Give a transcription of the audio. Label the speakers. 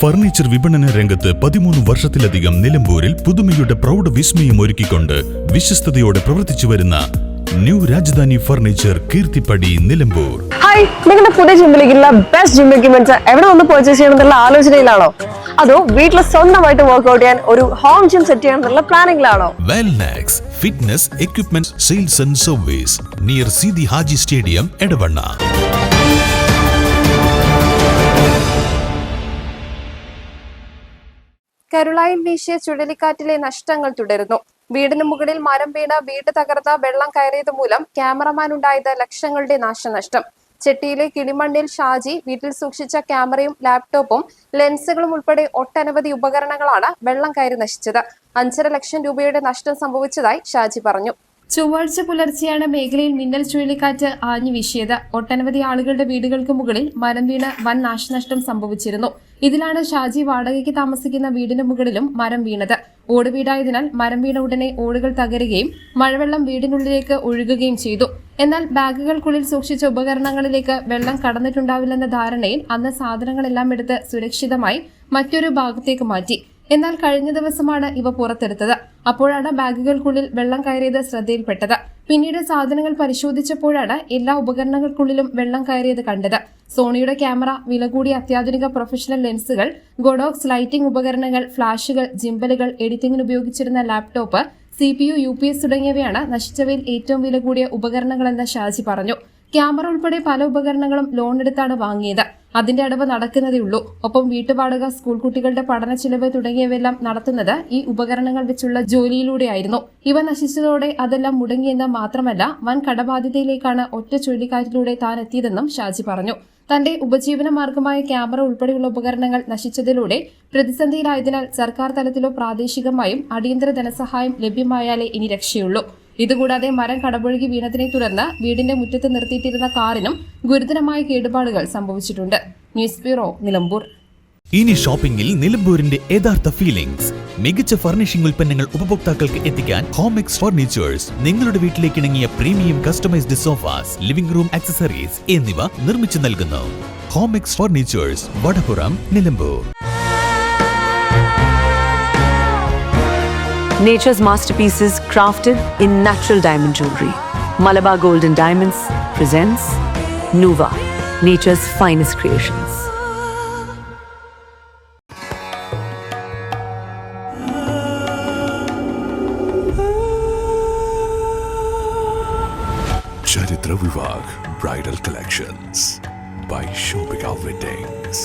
Speaker 1: Furniture വിപണന രംഗത്ത് 13 വർഷത്തിലധികം നിലമ്പൂരിൽ പുതുമയുടെ പ്രൗഢ വിസ്മയം ഒരുക്കിക്കൊണ്ട് വിശ്വസ്തയോടെ പ്രവർത്തിച്ചു വരുന്ന new Rajdhani furniture Keerthippadi Nilambur.
Speaker 2: Hi, നിങ്ങളുടെ പുതിയ ജിമ്മിലേക്കുള്ള ബെസ്റ്റ് ജിം എക്യുപ്മെന്റ്സ് എവിടെ വന്ന് പർച്ചേസ് ചെയ്യണമെന്നുള്ള ആലോചനയിലാണോ? അതോ വീട്ടിൽ സ്വന്തമായിട്ട് വർക്ക്ഔട്ട് ചെയ്യാൻ ഒരു ഹോം ജിം സെറ്റ് ചെയ്യാനുള്ള പ്ലാനിംഗിലാണോ?
Speaker 1: Wellnex fitness equipment sales and service near Sidi Haji stadium Edavanna.
Speaker 3: കരുളായിൽ വീശിയ ചുഴലിക്കാറ്റിലെ നഷ്ടങ്ങൾ തുടരുന്നു. വീടിന് മുകളിൽ മരം വീണ് വീട് തകർത്ത വെള്ളം കയറിയത് മൂലം ക്യാമറമാൻ ഉണ്ടായത് ലക്ഷങ്ങളുടെ നാശനഷ്ടം. ചെട്ടിയിലെ കിളിമണ്ണിൽ ഷാജി വീട്ടിൽ സൂക്ഷിച്ച ക്യാമറയും ലാപ്ടോപ്പും ലെൻസുകളും ഉൾപ്പെടെ ഒട്ടനവധി ഉപകരണങ്ങളാണ് വെള്ളം കയറി നശിച്ചത്. 5.5 ലക്ഷം രൂപയുടെ നഷ്ടം സംഭവിച്ചതായി ഷാജി പറഞ്ഞു. ചൊവ്വാഴ്ച പുലർച്ചെയാണ് മേഖലയിൽ മിന്നൽ ചുഴലിക്കാറ്റ് ആഞ്ഞു വീശിയത്. ഒട്ടനവധി ആളുകളുടെ വീടുകൾക്ക് മുകളിൽ മരം വീണ് വൻ നാശനഷ്ടം സംഭവിച്ചിരുന്നു. ഇതിലാണ് ഷാജി വാടകയ്ക്ക് താമസിക്കുന്ന വീടിന് മുകളിലും മരം വീണത്. ഓടുവീടായതിനാൽ മരം വീണ ഉടനെ ഓടുകൾ തകരുകയും മഴവെള്ളം വീടിനുള്ളിലേക്ക് ഒഴുകുകയും ചെയ്തു. എന്നാൽ ബാഗുകൾക്കുള്ളിൽ സൂക്ഷിച്ച ഉപകരണങ്ങളിലേക്ക് വെള്ളം കടന്നിട്ടുണ്ടാവില്ലെന്ന ധാരണയിൽ അന്ന് സാധനങ്ങളെല്ലാം എടുത്ത് സുരക്ഷിതമായി മറ്റൊരു ഭാഗത്തേക്ക് മാറ്റി. എന്നാൽ കഴിഞ്ഞ ദിവസമാണ് ഇവ പുറത്തെടുത്തത്. അപ്പോഴാണ് ബാഗുകൾക്കുള്ളിൽ വെള്ളം കയറിയത് ശ്രദ്ധയിൽപ്പെട്ടത്. പിന്നീട് സാധനങ്ങൾ പരിശോധിച്ചപ്പോഴാണ് എല്ലാ ഉപകരണങ്ങൾക്കുള്ളിലും വെള്ളം കയറിയത് കണ്ടത്. സോണിയുടെ ക്യാമറ, വില കൂടിയ അത്യാധുനിക പ്രൊഫഷണൽ ലെൻസുകൾ, ഗോഡോക്സ് ലൈറ്റിംഗ് ഉപകരണങ്ങൾ, ഫ്ലാഷുകൾ, ജിംബലുകൾ, എഡിറ്റിംഗിന് ഉപയോഗിച്ചിരുന്ന ലാപ്ടോപ്പ്, CPU, UPS തുടങ്ങിയവയാണ് നശിച്ചവയിൽ ഏറ്റവും വില കൂടിയ ഉപകരണങ്ങളെന്ന് ഷാജി പറഞ്ഞു. ക്യാമറ ഉൾപ്പെടെ പല ഉപകരണങ്ങളും ലോൺ എടുത്താണ് വാങ്ങിയത്. അതിന്റെ അടവ് നടക്കുന്നതേയുള്ളൂ. ഒപ്പം വീട്ടുവാടക, സ്കൂൾ കുട്ടികളുടെ പഠന ചിലവ് തുടങ്ങിയവയെല്ലാം നടത്തുന്നത് ഈ ഉപകരണങ്ങൾ വെച്ചുള്ള ജോലിയിലൂടെയായിരുന്നു. ഇവ നശിച്ചതോടെ അതെല്ലാം മുടങ്ങിയെന്ന് മാത്രമല്ല, വൻ കടബാധ്യതയിലേക്കാണ് ഒറ്റ ചുഴലിക്കാറ്റിലൂടെ താൻ എത്തിയതെന്നും ഷാജി പറഞ്ഞു. തന്റെ ഉപജീവന മാർഗമായ ക്യാമറ ഉൾപ്പെടെയുള്ള ഉപകരണങ്ങൾ നശിച്ചതിലൂടെ പ്രതിസന്ധിയിലായതിനാൽ സർക്കാർ തലത്തിലോ പ്രാദേശികമായും അടിയന്തര ധനസഹായം ലഭ്യമായാലേ ഇനി രക്ഷയുള്ളൂ. ഇതുകൂടാതെ മരം കടപുഴകി വീണതിനെ തുടർന്ന് വീടിന്റെ മുറ്റത്ത് നിർത്തിയിട്ടിരുന്ന കാറിനും ഗുരുതരമായ കേടുപാടുകൾ സംഭവിച്ചിട്ടുണ്ട്. News bureau, Nilambur.
Speaker 1: ഇനി ഷോപ്പിംഗിൽ നിലമ്പൂരിന്റെ യഥാർത്ഥ ഫീലിംഗ്സ്. മികച്ച ഫർണിഷിംഗ് ഉൽപ്പന്നങ്ങൾ ഉപഭോക്താക്കൾക്ക് എത്തിക്കാൻ ഹോമെക്സ് ഫർണിച്ചേഴ്സ് നിങ്ങളുടെ വീട്ടിലേക്ക് ഇണങ്ങിയ premium customised sofas, living room accessories എന്നിവ നിർമ്മിച്ചു നൽകുന്നു. Homex furnitures, Vadapuram, Nilambur.
Speaker 4: Nature's masterpieces crafted in natural diamond jewelry. Malabar Gold and Diamonds presents Nuva, nature's finest creations.
Speaker 5: Charitra Vivag Bridal Collections by Shobhika Weddings.